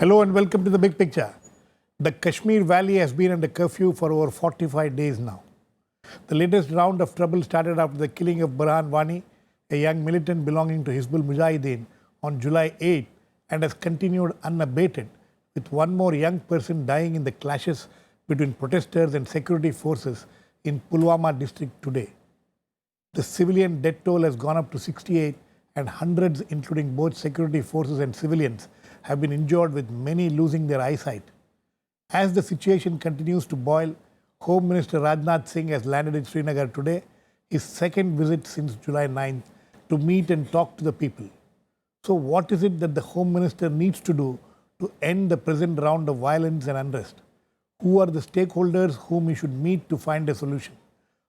Hello and welcome to the big picture. The Kashmir Valley has been under curfew for over 45 days now. The latest round of trouble started after the killing of Burhan Wani, a young militant belonging to Hizbul Mujahideen, on July 8 and has continued unabated, with one more young person dying in the clashes between protesters and security forces in Pulwama district today. The civilian death toll has gone up to 68 and hundreds, including both security forces and civilians, have been injured, with many losing their eyesight. As the situation continues to boil, Home Minister Rajnath Singh has landed in Srinagar today, his second visit since July 9th, to meet and talk to the people. So what is it that the Home Minister needs to do to end the present round of violence and unrest? Who are the stakeholders whom he should meet to find a solution?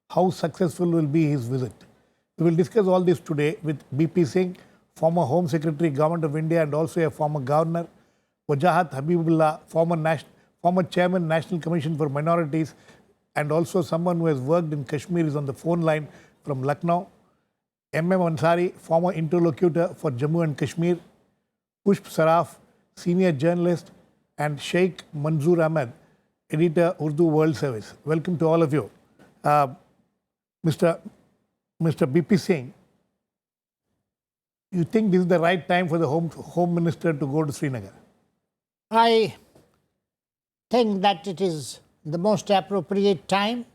How successful will be his visit? We will discuss all this today with BP Singh, former Home Secretary, Government of India, and also a former Governor; Wajahat Habibullah, former Chairman, National Commission for Minorities, and also someone who has worked in Kashmir, is on the phone line from Lucknow; Ansari, former Interlocutor for Jammu and Kashmir; Pushp Saraf, senior journalist; and Sheikh Manzoor Ahmad, editor, Urdu World Service. Welcome to all of you. Mr. BP Singh, you think this is the right time for the Home Minister to go to Srinagar? I think that it is the most appropriate time,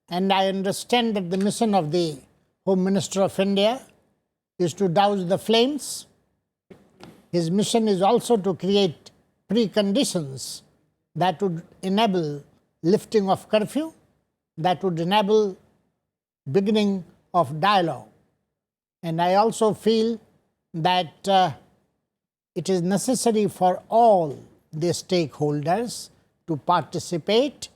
and I understand that the mission of the Home Minister of India is to douse the flames. His mission is also to create preconditions that would enable lifting of curfew, that would enable beginning of dialogue. And I also feel that it is necessary for all the stakeholders to participate.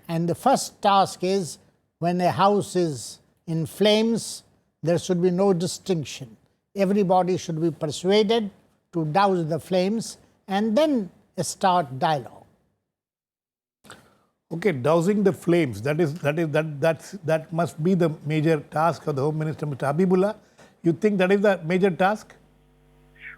And the first task is, when a house is in flames, there should be no distinction. Everybody should be persuaded to douse the flames and then start dialogue. Okay, dousing the flames, that must be the major task of the Home Minister. Mr. Habibullah, you think that is the major task?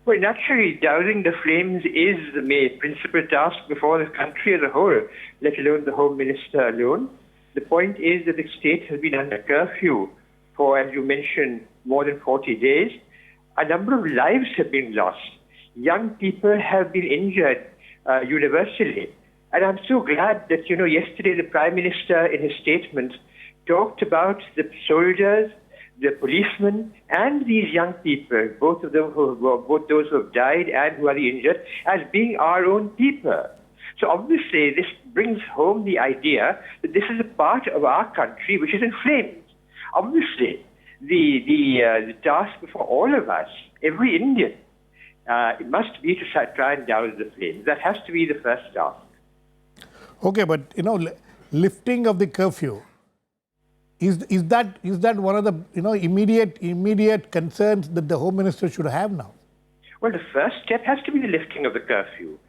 Well, naturally, dousing the flames is the principal task before the country as a whole, let alone the Home Minister alone. The point is that the state has been under curfew for, as you mentioned, more than 40 days. A number of lives have been lost. Young people have been injured universally. And I'm so glad that, yesterday the Prime Minister in his statement talked about the soldiers, the policemen, and these young people, both those who have died and who are injured, as being our own people. So obviously this brings home the idea that this is a part of our country which is in flames. Obviously, the task before all of us, every Indian, it must be to try and douse the flames. That has to be the first task. Okay, but lifting of the curfew, is that one of the immediate concerns that the Home Minister should have now? Well, the first step has to be the lifting of the curfew,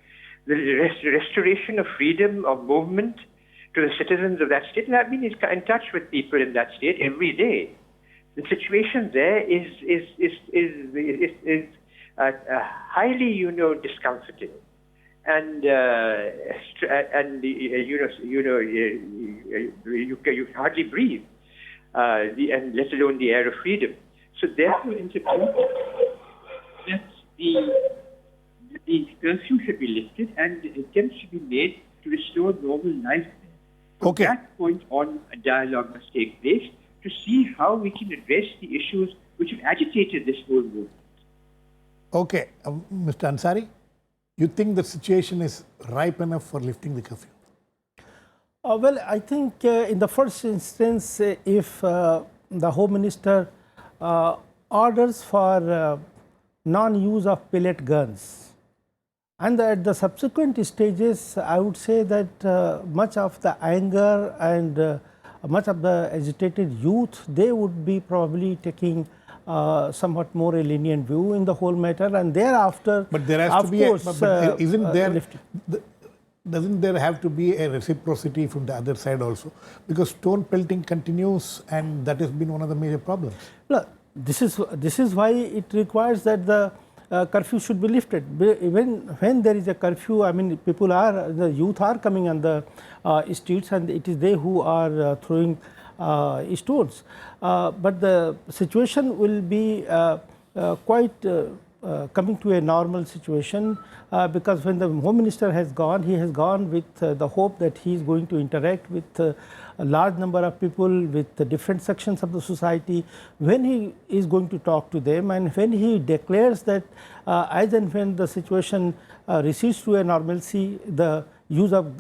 the restoration of freedom of movement to the citizens of that state. And that means in touch with people in that state every day. The situation there is highly, discomforting. And you can hardly breathe, and let alone the air of freedom. So therefore, it's important that the curfew should be lifted and attempts should be made to restore normal life. From that point on, a dialogue must take place to see how we can address the issues which have agitated this whole movement. Okay, Mr. Ansari, you think the situation is ripe enough for lifting the curfew? Well, I think in the first instance, if the Home Minister orders for non-use of pellet guns, and at the subsequent stages, I would say that much of the anger and much of the agitated youth, they would be probably taking somewhat more a lenient view in the whole matter, and thereafter, but there has to be doesn't there have to be a reciprocity from the other side also? Because stone pelting continues, and that has been one of the major problems. Look, this is why it requires that the curfew should be lifted. Even when there is a curfew, I mean, the youth are coming on the streets, and it is they who are throwing stones. But the situation will be quite coming to a normal situation, because when the Home Minister has gone, he has gone with the hope that he is going to interact with a large number of people, with the different sections of the society. When he is going to talk to them, and when he declares that as and when the situation recedes to a normalcy, the use of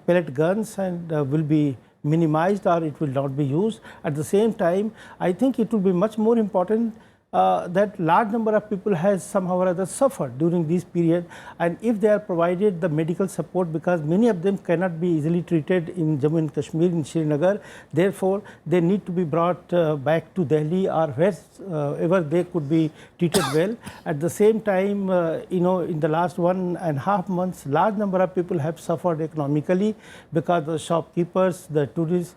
pellet guns and will be minimized, or it will not be used. At the same time, I think it will be much more important that large number of people has somehow or other suffered during this period, and if they are provided the medical support, because many of them cannot be easily treated in Jammu and Kashmir, in Srinagar, therefore they need to be brought back to Delhi or wherever they could be treated well. At the same time, in the last 1.5 months, large number of people have suffered economically, because the shopkeepers, the tourist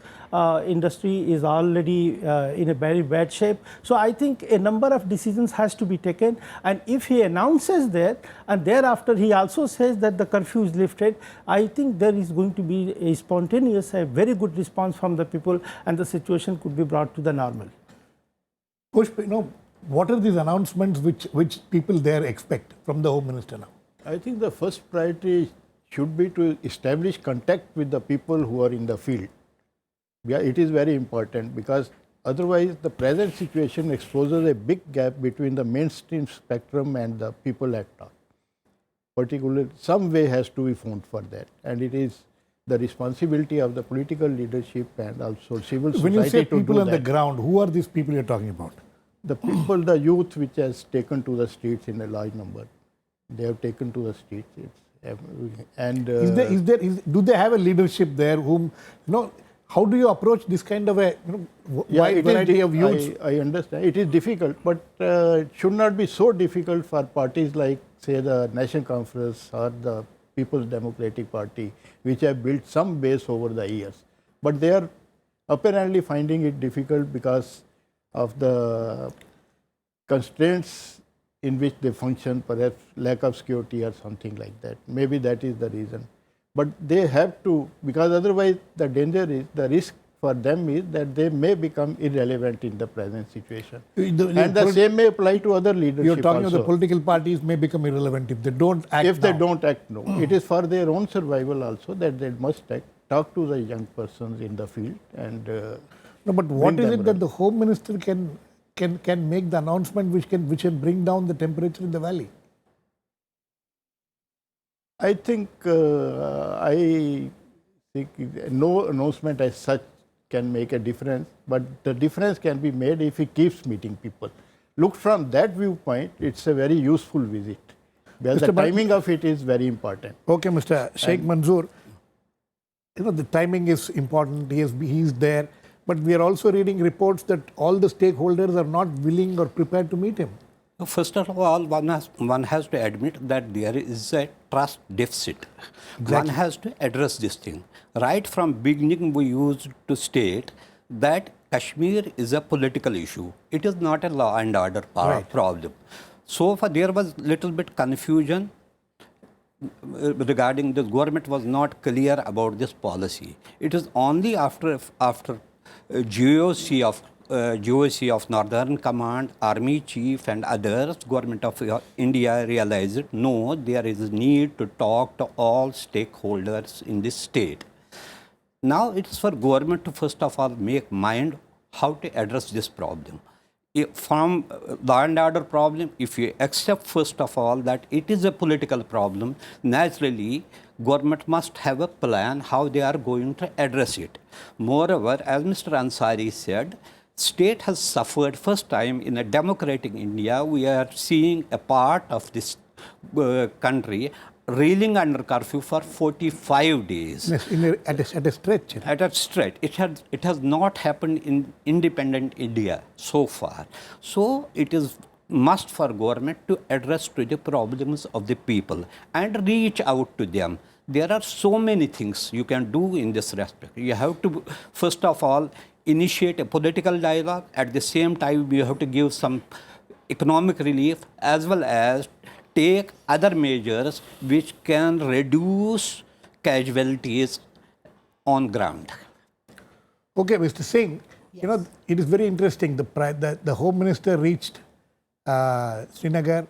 industry is already in a very bad shape. So I think a number of decisions has to be taken, and if he announces that and thereafter he also says that the curfew is lifted, I think there is going to be a spontaneous, a very good response from the people, and the situation could be brought to the normal. Pushp, what are these announcements which people there expect from the Home Minister now? I think the first priority should be to establish contact with the people who are in the field. Yeah, it is very important, because otherwise the present situation exposes a big gap between the mainstream spectrum and the people at top. Particularly, some way has to be found for that, and it is the responsibility of the political leadership and also civil society. When you say to people do on that. the ground, who are these people you're talking about? The people, the youth which has taken to the streets in a large number, they have taken to the streets. And do they have a leadership there whom, how do you approach this kind of a wide variety of youths? I understand. It is difficult, but it should not be so difficult for parties like, say, the National Conference or the People's Democratic Party, which have built some base over the years. But they are apparently finding it difficult because of the constraints in which they function, perhaps lack of security or something like that. Maybe that is the reason. But they have to, because otherwise the danger is, the risk for them is that they may become irrelevant in the present situation. And the same may apply to other leadership. You're talking also. about the political parties may become irrelevant if they don't act. If they don't act, no. It is for their own survival also that they must act, talk to the young persons in the field and no, but what is it that the Home Minister can make the announcement which can bring down the temperature in the valley? I think no announcement as such can make a difference, but the difference can be made if he keeps meeting people. Look, from that viewpoint, it's a very useful visit, because the timing of it is very important. Okay, Mr. Sheikh Manzoor, the timing is important. He's there, but we are also reading reports that all the stakeholders are not willing or prepared to meet him. First of all, one has to admit that there is a trust deficit. Exactly. One has to address this thing. Right from beginning, we used to state that Kashmir is a political issue. It is not a law and order problem. So far, there was little bit confusion regarding the government was not clear about this policy. It is only after GOC of Northern Command, Army Chief and others, Government of India realized, no, there is a need to talk to all stakeholders in this state. Now it is for government to first of all make mind how to address this problem. From law and order problem, if you accept first of all that it is a political problem, naturally government must have a plan how they are going to address it. Moreover, as Mr. Ansari said, state has suffered first time in a democratic India. We are seeing a part of this country reeling under curfew for 45 days. Yes, at a stretch. At a stretch. It has not happened in independent India so far. So it is must for government to address to the problems of the people and reach out to them. There are so many things you can do in this respect. You have to, first of all, initiate a political dialogue. At the same time, you have to give some economic relief as well as take other measures which can reduce casualties on ground. Okay, Mr. Singh, you know, it is very interesting. The Home Minister reached Srinagar.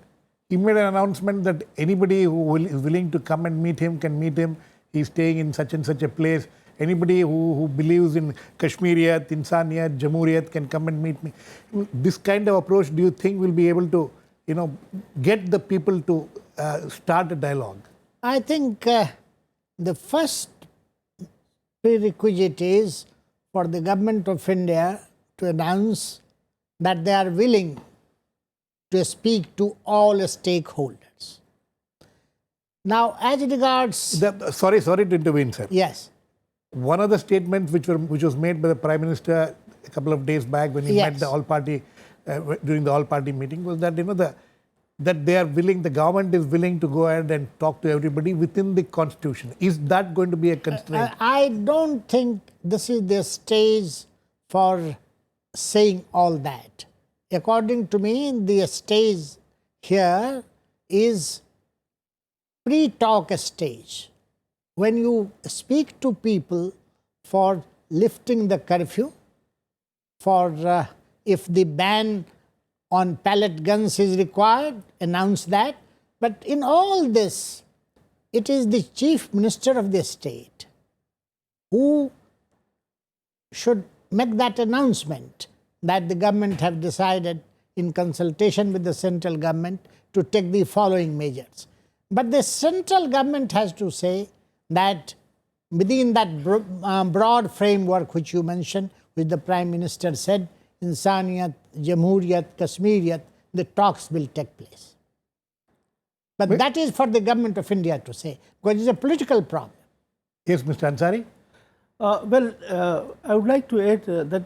He made an announcement that anybody who is willing to come and meet him can meet him. He's staying in such and such a place. Anybody who believes in Kashmiriyat, Insaniyat, Jamhuriyat can come and meet me. This kind of approach, do you think will be able to, you know, get the people to start a dialogue? I think the first prerequisite is for the government of India to announce that they are willing to speak to all stakeholders. Now, as regards... Sorry to intervene, sir. Yes. One of the statements which was made by the Prime Minister a couple of days back when he met the all-party, during the all-party meeting was that, you know, that they are willing, the government is willing to go ahead and talk to everybody within the constitution. Is that going to be a constraint? I don't think this is the stage for saying all that. According to me, the stage here is pre-talk stage. When you speak to people for lifting the curfew, for if the ban on pellet guns is required, announce that. But in all this, it is the Chief Minister of the state who should make that announcement that the government have decided in consultation with the central government to take the following measures. But the central government has to say that within that broad framework which you mentioned, which the Prime Minister said, Insaniyat, Jamhuriyat, Kashmiriyat, the talks will take place. But that is for the government of India to say, because it's a political problem. Yes, Mr. Ansari? I would like to add that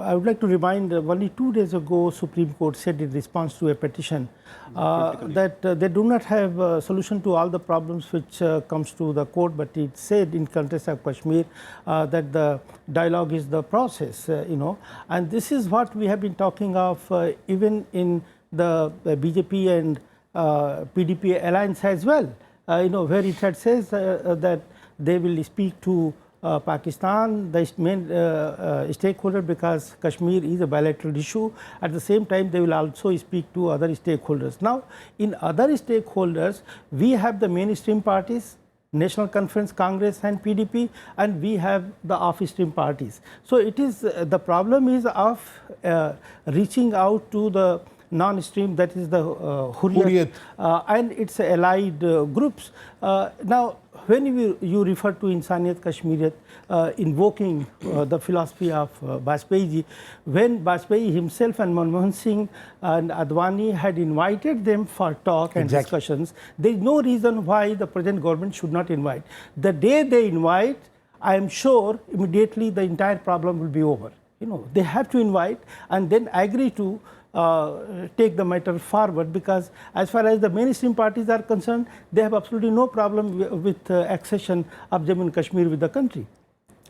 I would like to remind only 2 days ago Supreme Court said in response to a petition that they do not have a solution to all the problems which comes to the court, but it said in context of Kashmir that the dialogue is the process, you know, and this is what we have been talking of even in the BJP and PDP alliance as well, you know, where it had says that they will speak to Pakistan, the main stakeholder, because Kashmir is a bilateral issue. At the same time, they will also speak to other stakeholders. Now, in other stakeholders, we have the mainstream parties, National Conference, Congress and PDP, and we have the off-stream parties. So it is, the problem is of reaching out to the non-stream, that is the Hurriyat and its allied groups. Now, when you refer to Insaniyat Kashmiriyat, invoking the philosophy of Bajpayee, when Bajpayee himself and Manmohan Singh and Advani had invited them for talk and discussions, there is no reason why the present government should not invite. The day they invite, I am sure immediately the entire problem will be over. You know, they have to invite and then agree to take the matter forward, because as far as the mainstream parties are concerned, they have absolutely no problem with accession of Jammu and Kashmir with the country.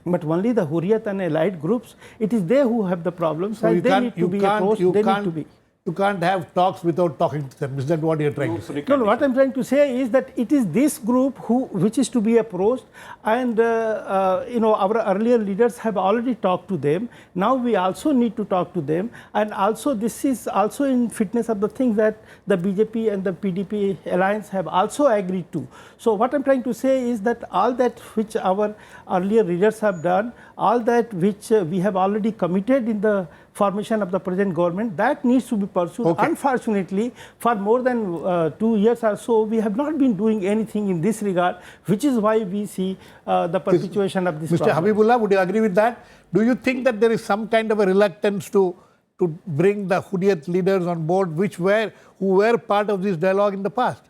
But only the Hurriyat and allied groups, it is they who have the problems, so and they need to be approached, they need to be. You can't have talks without talking to them. Is that what you're trying to say? No, what I'm trying to say is that it is this group which is to be approached, and you know, our earlier leaders have already talked to them. Now we also need to talk to them, and also this is also in fitness of the things that the BJP and the PDP alliance have also agreed to. So what I'm trying to say is that all that which our earlier leaders have done, all that which we have already committed in the formation of the present government, that needs to be pursued. Okay. Unfortunately, for more than 2 years or so, we have not been doing anything in this regard, which is why we see the perpetuation of this Mr. Habibullah, would you agree with that? Do you think that there is some kind of a reluctance to bring the Hurriyat leaders on board, who were part of this dialogue in the past?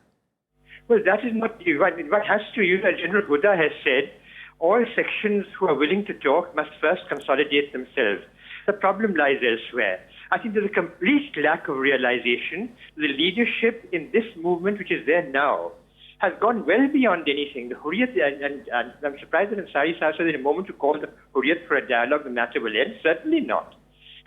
Well, that is not what has to use, as General Buddha has said, all sections who are willing to talk must first consolidate themselves. The problem lies elsewhere. I think there's a complete lack of realization. The leadership in this movement, which is there now, has gone well beyond anything. The Hurriyat, and I'm surprised that Ansari Sahib said in a moment to call the Hurriyat for a dialogue, the matter will end. Certainly not.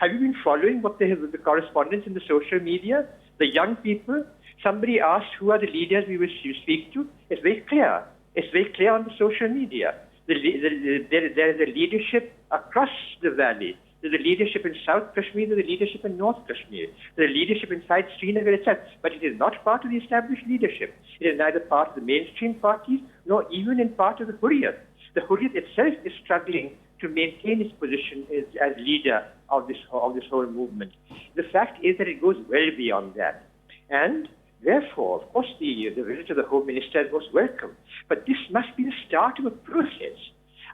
Have you been following what the correspondence in the social media? The young people, somebody asked who are the leaders we will speak to. It's very clear. It's very clear on the social media. There is a leadership across the valley. There's a leadership in South Kashmir, there's a leadership in North Kashmir. There's a leadership inside Srinagar itself. But it is not part of the established leadership. It is neither part of the mainstream parties, nor even in part of the Hurriyat. The Hurriyat itself is struggling to maintain its position as leader of this whole movement. The fact is that it goes well beyond that. And therefore, of course, the visit of the Home Minister is most welcome. But this must be the start of a process.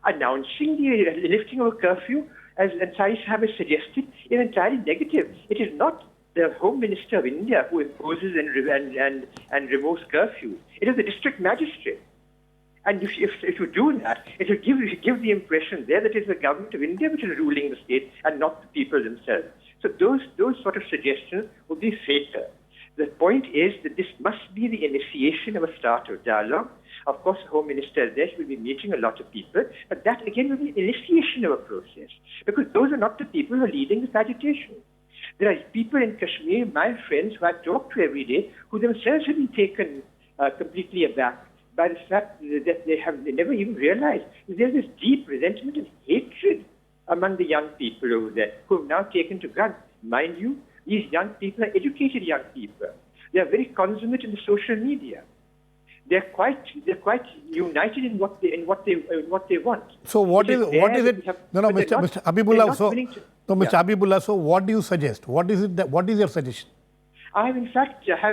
Announcing the lifting of a curfew, as Ansari Sahab has suggested, is entirely negative. It is not the Home Minister of India who imposes and removes curfews. It is the district magistrate. And if you do that, it will give the impression there that it is the government of India which is ruling the state and not the people themselves. So those sort of suggestions would be fatal. The point is that this must be the initiation of a start of dialogue. Of course, the Home Minister is there. He will be meeting a lot of people. But that, again, will be the initiation of a process. Because those are not the people who are leading this agitation. There are people in Kashmir, my friends, who I talk to every day, who themselves have been taken completely aback by the fact that they never even realized that there's this deep resentment and hatred among the young people over there who have now taken to gun. Mind you, these young people are educated young people. They are very consummate in the social media. They're quite united in what they want. So what is it? Mr. Habibullah. Mr. Habibullah. So what do you suggest? What is your suggestion? I have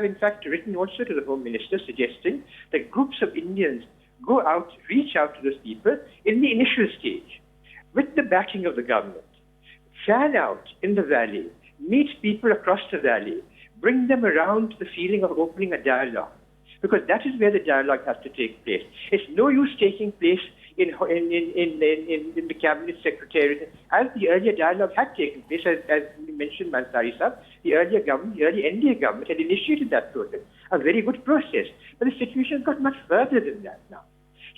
in fact written also to the Home Minister suggesting that groups of Indians go out, reach out to those people in the initial stage with the backing of the government, fan out in the valley, meet people across the valley, bring them around to the feeling of opening a dialogue, because that is where the dialogue has to take place. It's no use taking place in the cabinet secretariat, as the earlier dialogue had taken place, as you mentioned, Ansari Sahab, the earlier NDA government had initiated that process, a very good process. But the situation has got much further than that now.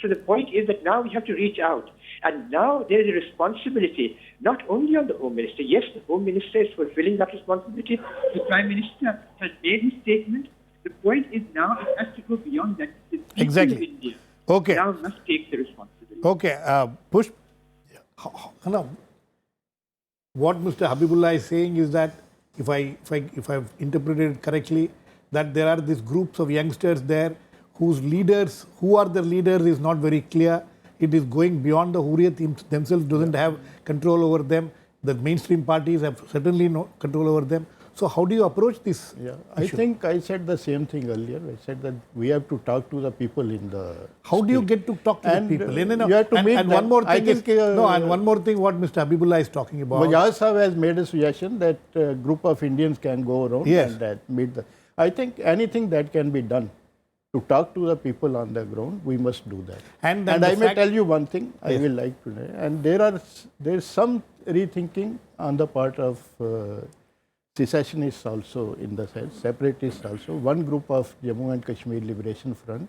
So the point is that now we have to reach out. And now there is a responsibility, not only on the Home Minister. Yes, the Home Minister is fulfilling that responsibility. The Prime Minister has made his statement. The point is now it has to go beyond that. The people of India now must take the responsibility. Okay, Pushp. No. What Mr. Habibullah is saying is that, if I've interpreted it correctly, that there are these groups of youngsters there whose leaders, who are the leaders is not very clear. It is going beyond the Hurriyat themselves, doesn't have control over them. The mainstream parties have certainly no control over them. So how do you approach this issue? I think I said the same thing earlier. I said that we have to talk to the people in the How do you get to talk to the people? You have to meet them. One more thing and one more thing what Mr. Habibullah is talking about. Wajahat Sahab has made a suggestion that a group of Indians can go around and meet the... I think anything that can be done to talk to the people on the ground, we must do that. And I may tell you one thing I will like to say, and there is some rethinking on the part of secessionists also, in the sense, separatists also. One group of Jammu and Kashmir Liberation Front,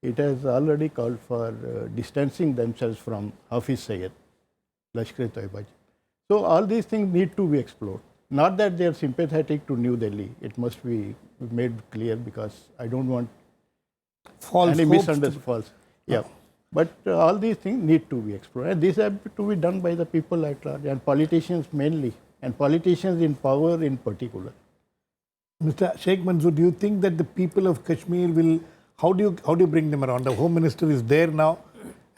it has already called for distancing themselves from Hafiz Sayyid, Lashkar-e-Taiba. So all these things need to be explored. Not that they are sympathetic to New Delhi. It must be made clear, because I don't want any misunderstanding. Yeah. But all these things need to be explored. And these have to be done by the people at large, and politicians mainly, and politicians in power in particular. Mr. Sheikh Manzoor, do you think that the people of Kashmir will, how do you bring them around? The Home Minister is there now,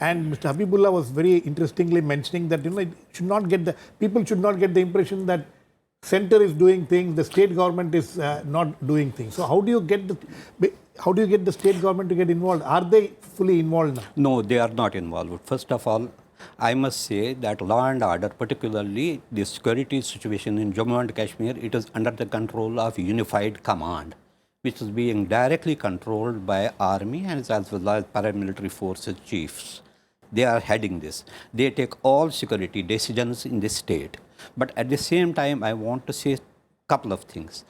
and Mr. Habibullah was very interestingly mentioning that people should not get the impression that center is doing things, the state government is not doing things. So how do you get the state government to get involved? Are they fully involved now? No, they are not involved. First of all, I must say that law and order, particularly the security situation in Jammu and Kashmir, it is under the control of Unified Command, which is being directly controlled by army and as well as paramilitary forces chiefs. They are heading this. They take all security decisions in the state. But at the same time, I want to say a couple of things.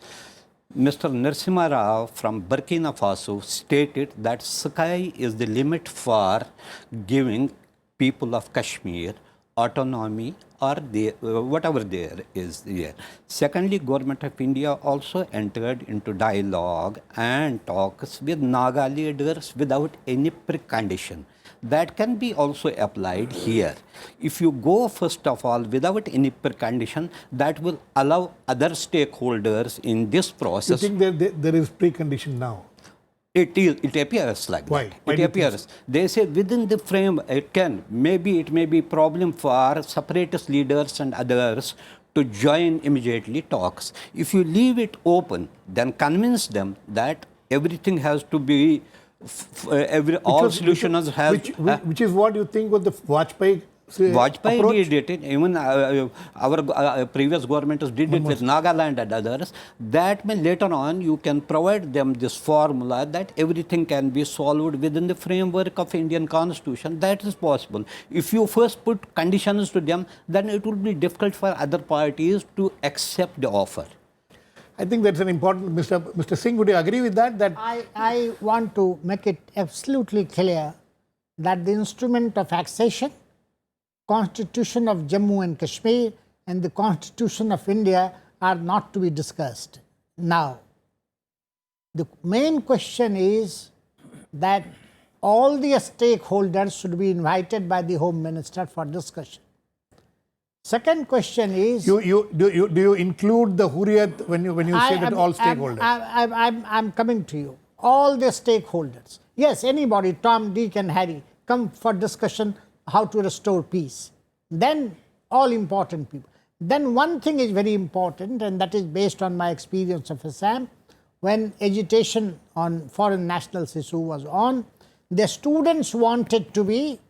Mr. Narasimha Rao from Burkina Faso stated that sky is the limit for giving people of Kashmir autonomy or whatever there is there. Secondly, Government of India also entered into dialogue and talks with Naga leaders without any precondition. That can be also applied here. If you go first of all without any precondition, that will allow other stakeholders in this You process. think there is precondition now? It appears like Why? that. Why It do you think appears. They say within the frame, it may be problem for separatist leaders and others to join immediately talks. If you leave it open, then convince them that everything has to be, all solutions has. Which is what you think was the Vajpayee Vajpayee approach? did it, even our previous governments did it with Nagaland and others. That may later on you can provide them this formula that everything can be solved within the framework of Indian Constitution. That is possible. If you first put conditions to them, then it will be difficult for other parties to accept the offer. I think that's an important, Mr. Singh, would you agree with that? I want to make it absolutely clear that the instrument of accession, Constitution of Jammu and Kashmir and the Constitution of India are not to be discussed now. The main question is that all the stakeholders should be invited by the Home Minister for discussion. Second question is... Do you include the Hurriyat when you say that all stakeholders? I'm coming to you. All the stakeholders. Yes, anybody, Tom, Dick and Harry, come for discussion how to restore peace. Then all important people. Then one thing is very important, and that is based on my experience of Assam. When agitation on foreign nationals issue was on, the students wanted to be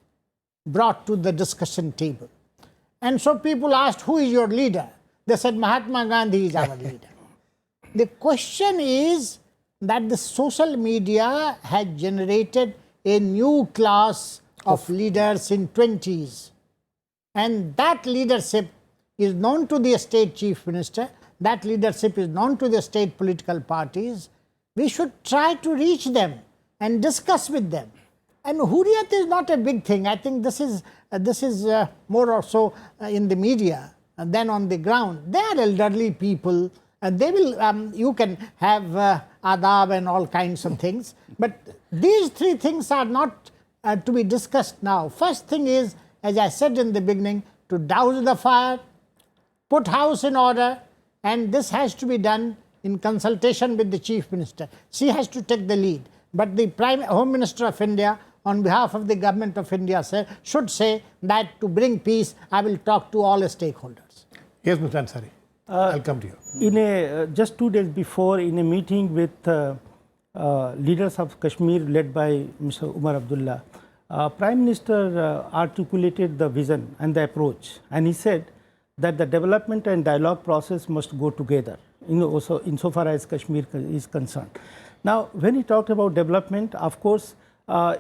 brought to the discussion table. And so people asked, who is your leader? They said, Mahatma Gandhi is our leader. The question is that the social media has generated a new class of leaders in 20s. And that leadership is known to the state chief minister. That leadership is known to the state political parties. We should try to reach them and discuss with them. And Hurriyat is not a big thing. I think this is more or so in the media than on the ground. They are elderly people, and they will. You can have adab and all kinds of things, but these three things are not to be discussed now. First thing is, as I said in the beginning, to douse the fire, put house in order, and this has to be done in consultation with the chief minister. She has to take the lead. But the Home Minister of India, on behalf of the Government of India, should say that to bring peace, I will talk to all stakeholders. Yes, Mr. Ansari. I'll come to you. Just 2 days before, in a meeting with leaders of Kashmir led by Mr. Umar Abdullah, Prime Minister articulated the vision and the approach, and he said that the development and dialogue process must go together, also insofar as Kashmir is concerned. Now, when he talked about development, of course,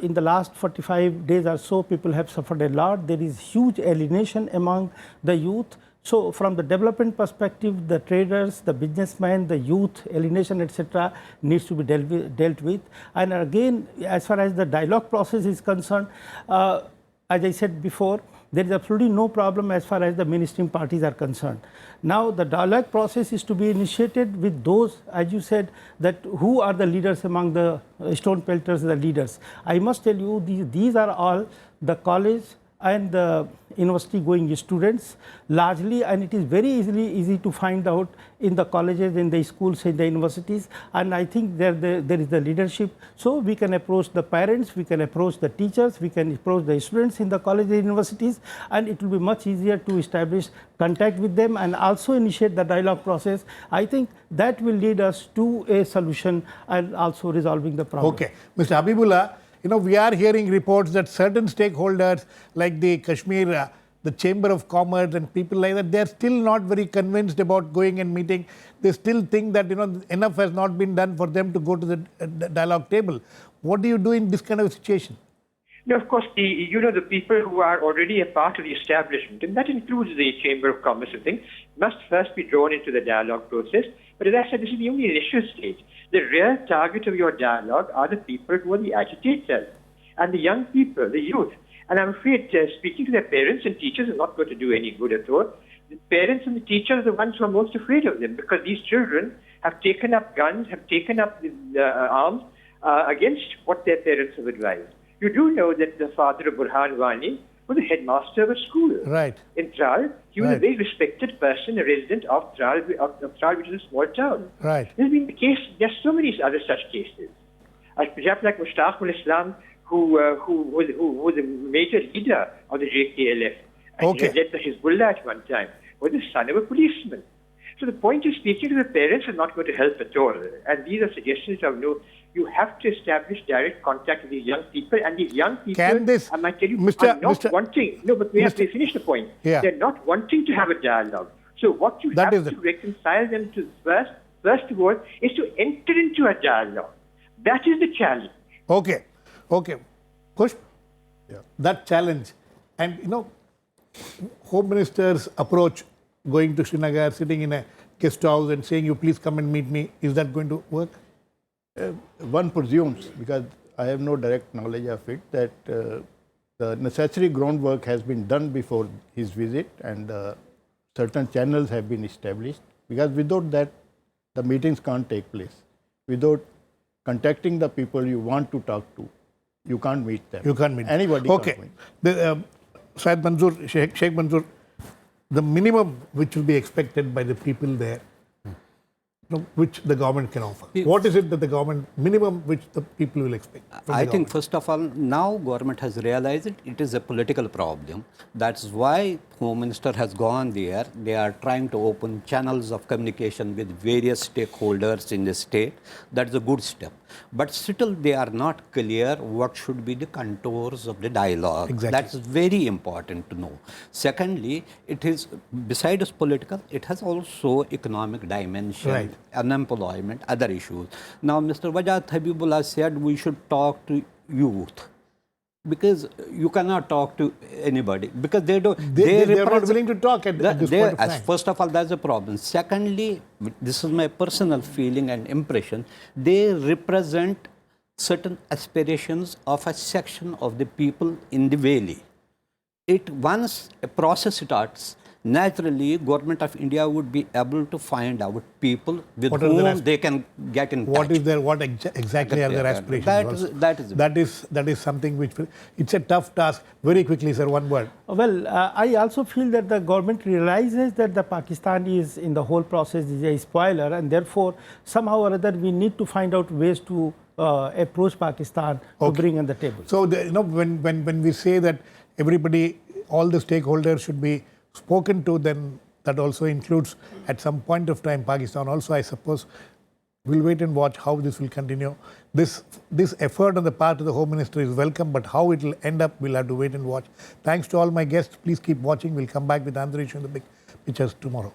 in the last 45 days or so, people have suffered a lot. There is huge alienation among the youth. So, from the development perspective, the traders, the businessmen, the youth, alienation, etc., needs to be dealt with. And again, as far as the dialogue process is concerned, as I said before, there is absolutely no problem as far as the mainstream parties are concerned. Now, the dialogue process is to be initiated with those, as you said, that who are the leaders among the stone pelters, the leaders. I must tell you, these are all the college and the university going students largely, and it is very easy to find out in the colleges, in the schools, in the universities, and I think there is the leadership. So we can approach the parents, we can approach the teachers, we can approach the students in the colleges and universities, and it will be much easier to establish contact with them and also initiate the dialogue process. I think that will lead us to a solution and also resolving the problem. Okay. Mr. Habibullah, we are hearing reports that certain stakeholders like the Kashmir, the Chamber of Commerce and people like that, they are still not very convinced about going and meeting. They still think that, enough has not been done for them to go to the dialogue table. What do you do in this kind of situation? No, of course, the people who are already a part of the establishment, and that includes the Chamber of Commerce and things, must first be drawn into the dialogue process. But as I said, this is the only initial stage. The real target of your dialogue are the people who are the agitators and the young people, the youth. And I'm afraid speaking to their parents and teachers is not going to do any good at all. The parents and the teachers are the ones who are most afraid of them, because these children have taken up guns, have taken up arms against what their parents have advised. You do know that the father of Burhan Wani was the headmaster of a school Right. in Tral. He was Right. a very respected person, a resident of Tral, which is a small town. Right. There's been the case, there's so many other such cases. Perhaps like Mushtaq al-Islam, who was a major leader of the JKLF. And Okay. he led the Hezbollah at one time, was the son of a policeman. So the point is, speaking to the parents is not going to help at all. And these are suggestions of no. You have to establish direct contact with these young people, and these young people, Can this, I might tell you, Mr. are not Mr. wanting. No, but we have to Mr. finish the point. Yeah. They're not wanting to have a dialogue. So what you That have is to it. reconcile them to first of all, is to enter into a dialogue. That is the challenge. Okay. Pushp, Yeah. that challenge. And, Home Minister's approach, going to Srinagar, sitting in a guest house and saying, you please come and meet me, is that going to work? One presumes, because I have no direct knowledge of it, that the necessary groundwork has been done before his visit, and certain channels have been established, because without that, the meetings can't take place. Without contacting the people you want to talk to, you can't meet them. You can't meet. Anybody Okay. can't meet. The, Syed Manzoor, Sheikh Manzoor, the minimum which will be expected by the people there, which the government can offer. What is it that the government, minimum which the people will expect? from the I think government? first of all, now government has realized it is a political problem. That's why Home Minister has gone there. They are trying to open channels of communication with various stakeholders in the state. That's a good step. But still they are not clear what should be the contours of the dialogue. Exactly. That's very important to know. Secondly, it is, besides political, it has also economic dimension. Right. Unemployment, other issues. Now, Mr. Wajahat Habibullah said we should talk to youth, because you cannot talk to anybody, because they don't. They are not represent- willing to talk at this point of time. First of all, that's a problem. Secondly, this is my personal feeling and impression, they represent certain aspirations of a section of the people in the valley. Once a process starts, naturally, Government of India would be able to find out people with What are their whom they can get in What touch. is their, what exactly are their aspirations? That is That is something which it's a tough task. Very quickly, sir, one word. Well, I also feel that the government realizes that the Pakistan is in the whole process is a spoiler, and therefore somehow or other we need to find out ways to approach Pakistan to bring on the table. So, when we say that everybody, all the stakeholders should be spoken to, then that also includes at some point of time Pakistan also, I suppose. We'll wait and watch how this will continue. This effort on the part of the Home Minister is welcome, but how it will end up, we'll have to wait and watch. Thanks to all my guests. Please keep watching. We'll come back with Ansari in the big pictures tomorrow.